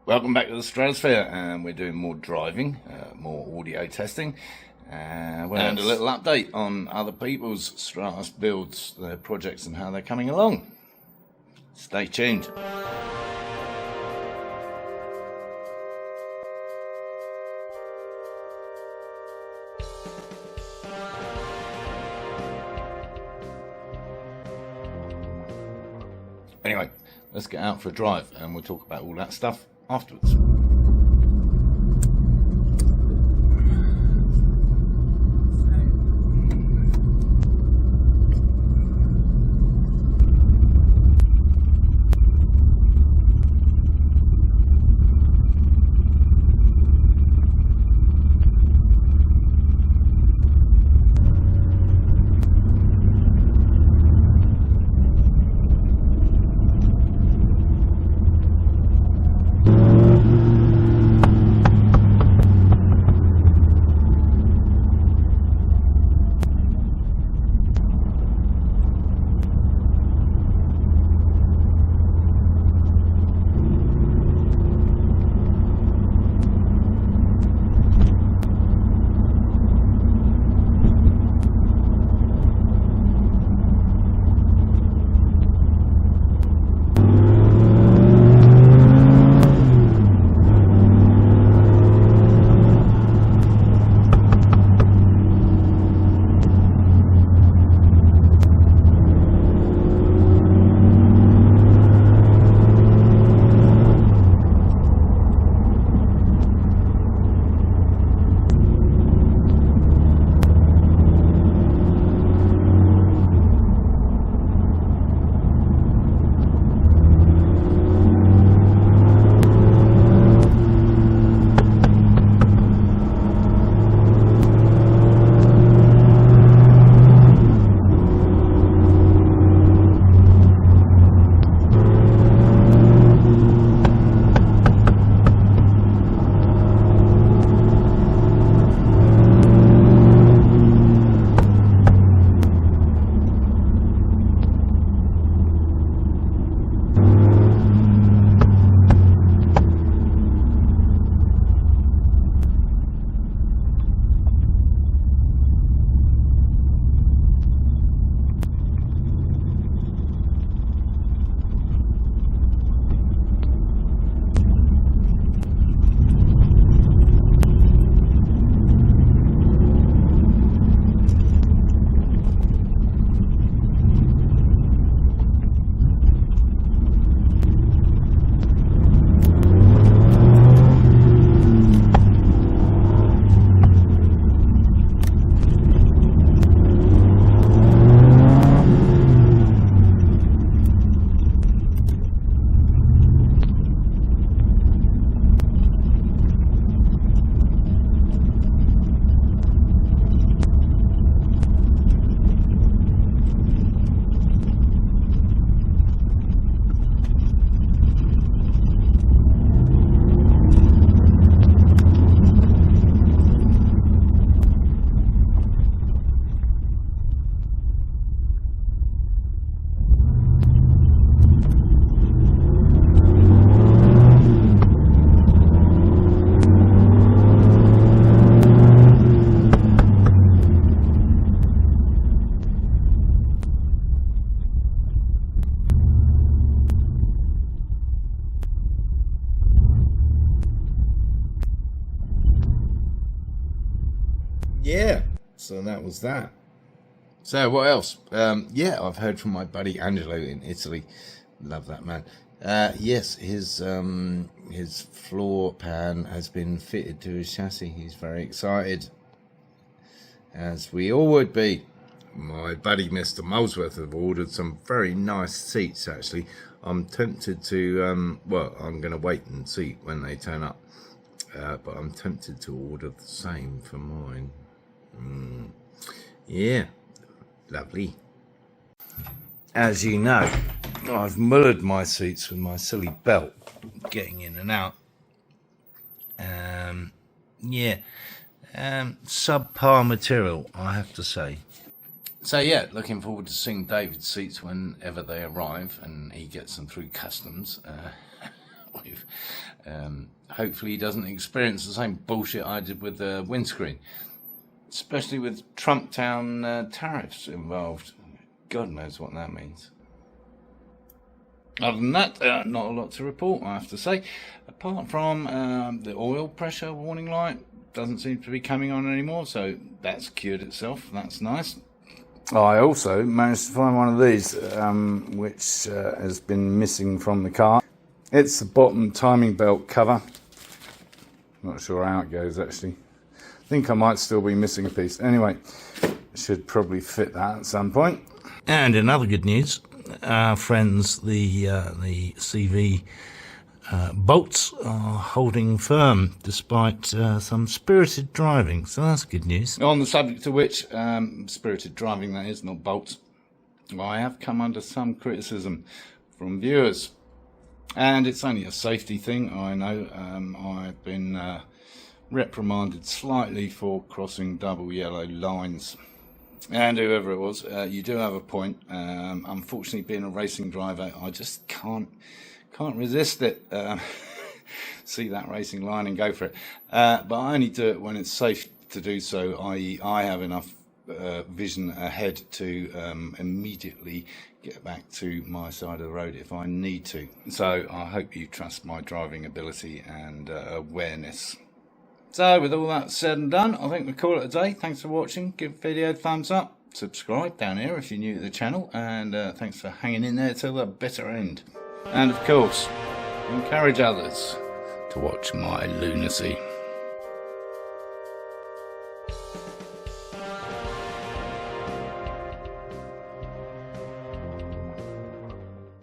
Welcome back to the Stratosphere, and we're doing more driving, more audio testing, and a little update on other people's Stratos builds, their projects and how they're coming along. Stay tuned. Anyway, let's get out for a drive and we'll talk about all that stuff afterwards. Yeah, so that was that. So what else? Yeah, I've heard from my buddy Angelo in Italy. Love that man. Yes, his floor pan has been fitted to his chassis. He's very excited, as we all would be. My buddy Mr. Molesworth have ordered some very nice seats, actually. I'm tempted to, well, I'm going to wait and see when they turn up. But I'm tempted to order the same for mine. Yeah, lovely. As you know, I've mullered my seats with my silly belt, getting in and out. Yeah, subpar material, I have to say. So yeah, looking forward to seeing David's seats whenever they arrive and he gets them through customs. We've Hopefully he doesn't experience the same bullshit I did with the windscreen, especially with Trump Town tariffs involved. God knows what that means. Other than that, not a lot to report, I have to say, apart from the oil pressure warning light doesn't seem to be coming on anymore, so that's cured itself. That's nice. I also managed to find one of these, which has been missing from the car. It's the bottom timing belt cover. Not sure how it goes, actually. I think I might still be missing a piece. Anyway, should probably fit that at some point. And in other good news, our friends, the CV bolts are holding firm despite some spirited driving, so that's good news. On the subject of which, spirited driving that is, not bolts, I have come under some criticism from viewers, and it's only a safety thing, I know. I've been reprimanded slightly for crossing double yellow lines, and whoever it was, you do have a point. Unfortunately, being a racing driver, I just can't resist it. See that racing line and go for it. But I only do it when it's safe to do so, i.e. I have enough vision ahead to immediately get back to my side of the road if I need to. So I hope you trust my driving ability and awareness. So with all that said and done, I think we'll call it a day. Thanks for watching. Give the video a thumbs up. Subscribe down here if you're new to the channel. And thanks for hanging in there till the bitter end. And of course, encourage others to watch my lunacy.